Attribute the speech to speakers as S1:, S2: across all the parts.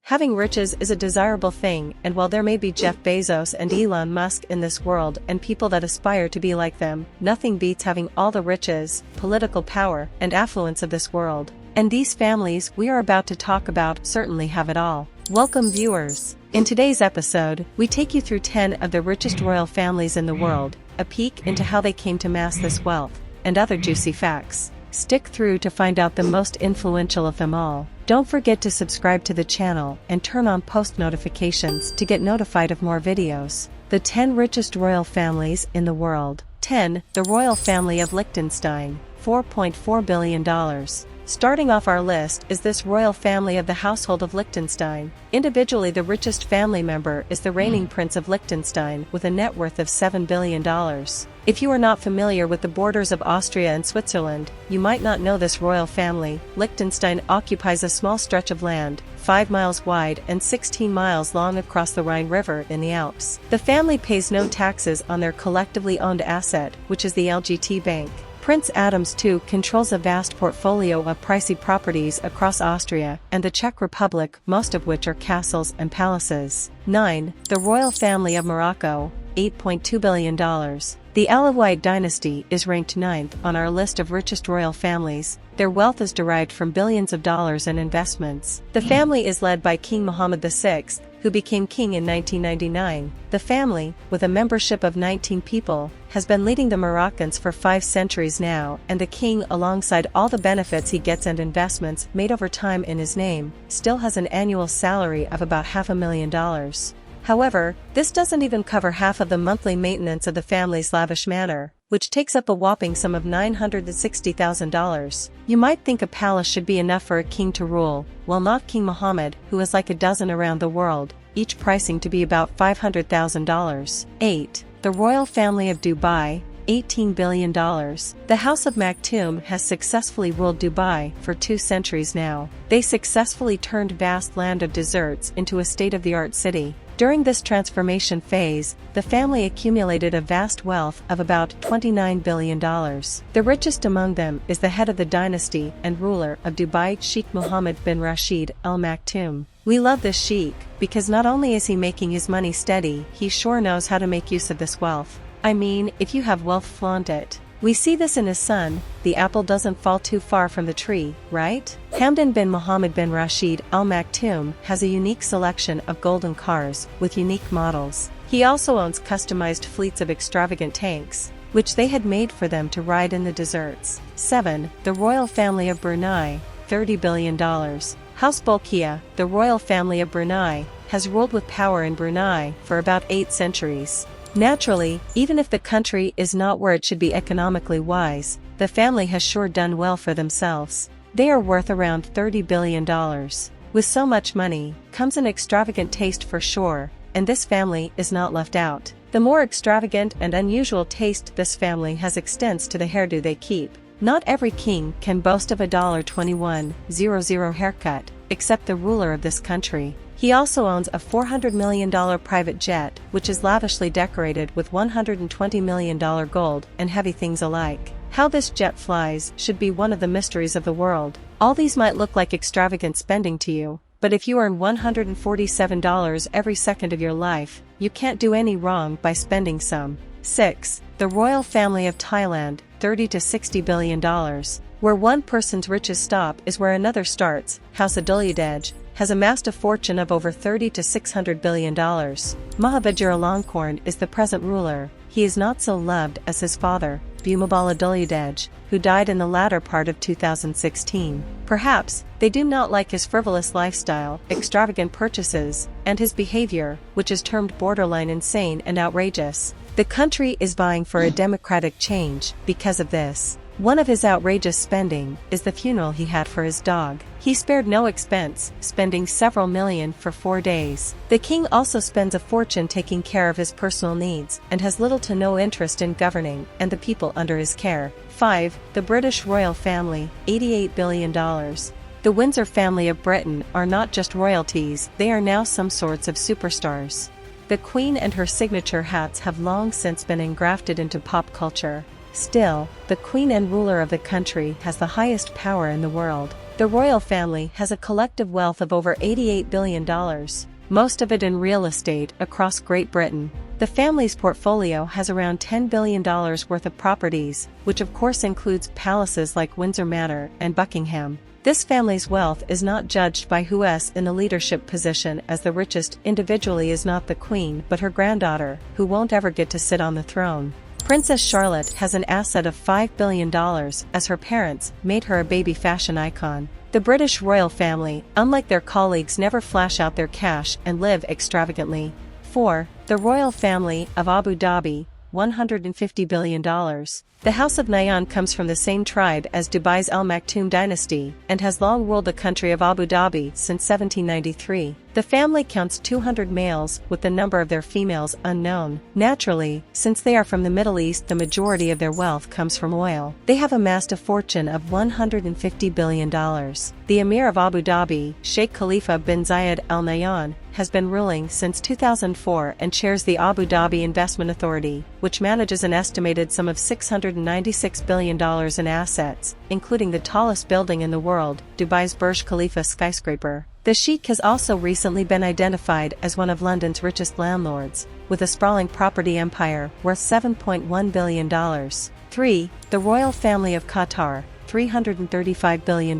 S1: Having riches is a desirable thing, and while there may be Jeff Bezos and Elon Musk in this world and people that aspire to be like them, nothing beats having all the riches, political power, and affluence of this world. And these families we are about to talk about certainly have it all. Welcome viewers! In today's episode, we take you through 10 of the richest royal families in the world, a peek into how they came to amass this wealth, and other juicy facts. Stick through to find out the most influential of them all. Don't forget to subscribe to the channel and turn on post notifications to get notified of more videos. The 10 richest royal families in the world. 10. The Royal Family of Liechtenstein, $4.4 billion. Starting off our list is this royal family of the household of Liechtenstein. Individually, the richest family member is the reigning Prince of Liechtenstein with a net worth of $7 billion. If you are not familiar with the borders of Austria and Switzerland, you might not know this royal family. Liechtenstein occupies a small stretch of land, 5 miles wide and 16 miles long across the Rhine River in the Alps. The family pays no taxes on their collectively owned asset, which is the LGT Bank. Prince Adams too controls a vast portfolio of pricey properties across Austria and the Czech Republic, most of which are castles and palaces. 9. The Royal Family of Morocco, $8.2 billion. The Alawite dynasty is ranked 9th on our list of richest royal families. Their wealth is derived from billions of dollars in investments. The family is led by King Mohammed VI, who became king in 1999. The family, with a membership of 19 people, has been leading the Moroccans for 5 centuries now, and the king, alongside all the benefits he gets and investments made over time in his name, still has an annual salary of about $500,000. However, this doesn't even cover half of the monthly maintenance of the family's lavish manor, which takes up a whopping sum of $960,000. You might think a palace should be enough for a king to rule, well, not King Mohammed, who has like a dozen around the world, each pricing to be about $500,000. 8. The Royal Family of Dubai, $18 billion. The House of Maktoum has successfully ruled Dubai for 2 centuries now. They successfully turned vast land of deserts into a state-of-the-art city. During this transformation phase, the family accumulated a vast wealth of about $29 billion. The richest among them is the head of the dynasty and ruler of Dubai, Sheikh Mohammed bin Rashid Al Maktoum. We love this sheikh because not only is he making his money steady, he sure knows how to make use of this wealth. I mean, if you have wealth, flaunt it. We see this in his son. The apple doesn't fall too far from the tree, right? Hamdan bin Mohammed bin Rashid Al Maktoum has a unique selection of golden cars with unique models. He also owns customized fleets of extravagant tanks, which they had made for them to ride in the deserts. 7. The Royal Family of Brunei, $30 billion. House Bolkiah, the royal family of Brunei, has ruled with power in Brunei for about 8 centuries. Naturally, even if the country is not where it should be economically wise, the family has sure done well for themselves. They are worth around $30 billion. With so much money, comes an extravagant taste for sure, and this family is not left out. The more extravagant and unusual taste this family has extends to the hairdo they keep. Not every king can boast of a $21,000 haircut, except the ruler of this country. He also owns a $400 million private jet, which is lavishly decorated with $120 million gold and heavy things alike. How this jet flies should be one of the mysteries of the world. All these might look like extravagant spending to you, but if you earn $147 every second of your life, you can't do any wrong by spending some. 6. The Royal Family of Thailand, $30 to $60 billion. Where one person's riches stop is where another starts. House Abdulaziz has amassed a fortune of over $30 to $600 billion. Maha Vajiralongkorn is the present ruler. He is not so loved as his father, Bhumibol Adulyadej, who died in the latter part of 2016. Perhaps, they do not like his frivolous lifestyle, extravagant purchases, and his behavior, which is termed borderline insane and outrageous. The country is vying for a democratic change because of this. One of his outrageous spending is the funeral he had for his dog. He spared no expense, spending several million for 4 days. The king also spends a fortune taking care of his personal needs and has little to no interest in governing and the people under his care. 5. The British Royal Family, $88 billion. The Windsor family of Britain are not just royalties, they are now some sorts of superstars. The Queen and her signature hats have long since been engrafted into pop culture. Still, the Queen and ruler of the country has the highest power in the world. The royal family has a collective wealth of over $88 billion, most of it in real estate across Great Britain. The family's portfolio has around $10 billion worth of properties, which of course includes palaces like Windsor Manor and Buckingham. This family's wealth is not judged by who is in the leadership position, as the richest individually is not the queen but her granddaughter, who won't ever get to sit on the throne. Princess Charlotte has an asset of $5 billion, as her parents made her a baby fashion icon. The British royal family, unlike their colleagues, never flash out their cash and live extravagantly. 4. The royal family of Abu Dhabi, $150 billion. The House of Nahyan comes from the same tribe as Dubai's Al Maktoum dynasty, and has long ruled the country of Abu Dhabi since 1793. The family counts 200 males, with the number of their females unknown. Naturally, since they are from the Middle East, the majority of their wealth comes from oil. They have amassed a fortune of $150 billion. The Emir of Abu Dhabi, Sheikh Khalifa bin Zayed Al Nahyan, has been ruling since 2004 and chairs the Abu Dhabi Investment Authority, which manages an estimated sum of $696 billion in assets, including the tallest building in the world, Dubai's Burj Khalifa skyscraper. The Sheikh has also recently been identified as one of London's richest landlords, with a sprawling property empire worth $7.1 billion. 3. The royal family of Qatar, $335 billion.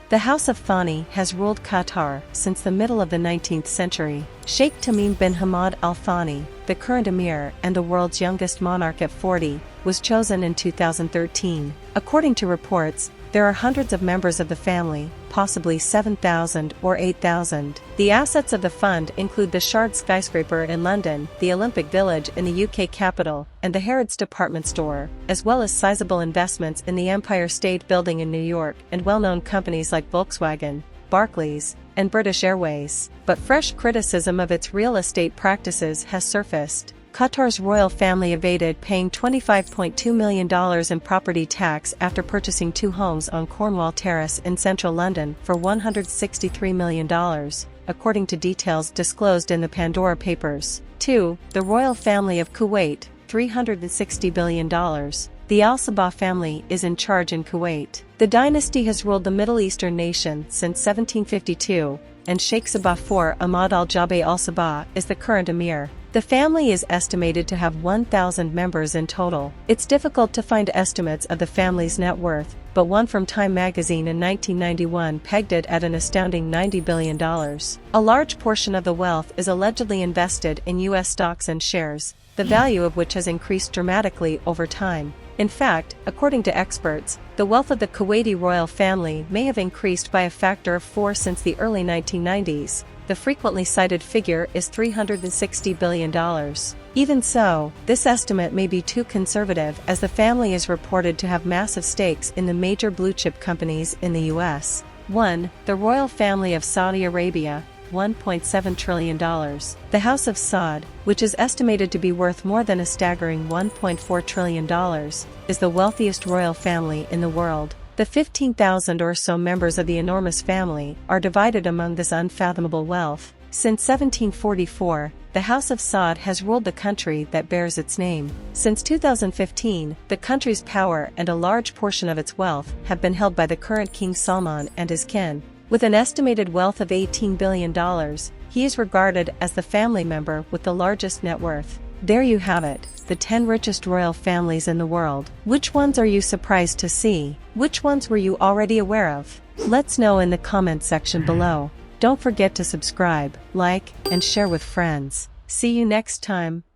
S1: The House of Thani has ruled Qatar since the middle of the 19th century. Sheikh Tamim bin Hamad Al Thani, the current emir and the world's youngest monarch at 40, was chosen in 2013. According to reports, there are hundreds of members of the family, possibly 7,000 or 8,000. The assets of the fund include the Shard skyscraper in London, the Olympic Village in the UK capital, and the Harrods department store, as well as sizable investments in the Empire State Building in New York and well-known companies like Volkswagen, Barclays, and British Airways. But fresh criticism of its real estate practices has surfaced. Qatar's royal family evaded paying $25.2 million in property tax after purchasing 2 homes on Cornwall Terrace in central London for $163 million, according to details disclosed in the Pandora Papers. 2. The royal family of Kuwait, $360 billion. The Al Sabah family is in charge in Kuwait. The dynasty has ruled the Middle Eastern nation since 1752, and Sheikh Sabah IV Ahmad Al-Jaber Al Sabah is the current emir. The family is estimated to have 1,000 members in total. It's difficult to find estimates of the family's net worth, but one from Time magazine in 1991 pegged it at an astounding $90 billion. A large portion of the wealth is allegedly invested in U.S. stocks and shares, the value of which has increased dramatically over time. In fact, according to experts, the wealth of the Kuwaiti royal family may have increased by a factor of 4 since the early 1990s. The frequently cited figure is $360 billion. Even so, this estimate may be too conservative, as the family is reported to have massive stakes in the major blue-chip companies in the U.S. 1. The royal family of Saudi Arabia, $1.7 trillion. The House of Saud, which is estimated to be worth more than a staggering $1.4 trillion, is the wealthiest royal family in the world. The 15,000 or so members of the enormous family are divided among this unfathomable wealth. Since 1744, the House of Saud has ruled the country that bears its name. Since 2015, the country's power and a large portion of its wealth have been held by the current King Salman and his kin. With an estimated wealth of $18 billion, he is regarded as the family member with the largest net worth. There you have it, the 10 richest royal families in the world. Which ones are you surprised to see? Which ones were you already aware of? Let's know in the comments section below. Don't forget to subscribe, like, and share with friends. See you next time.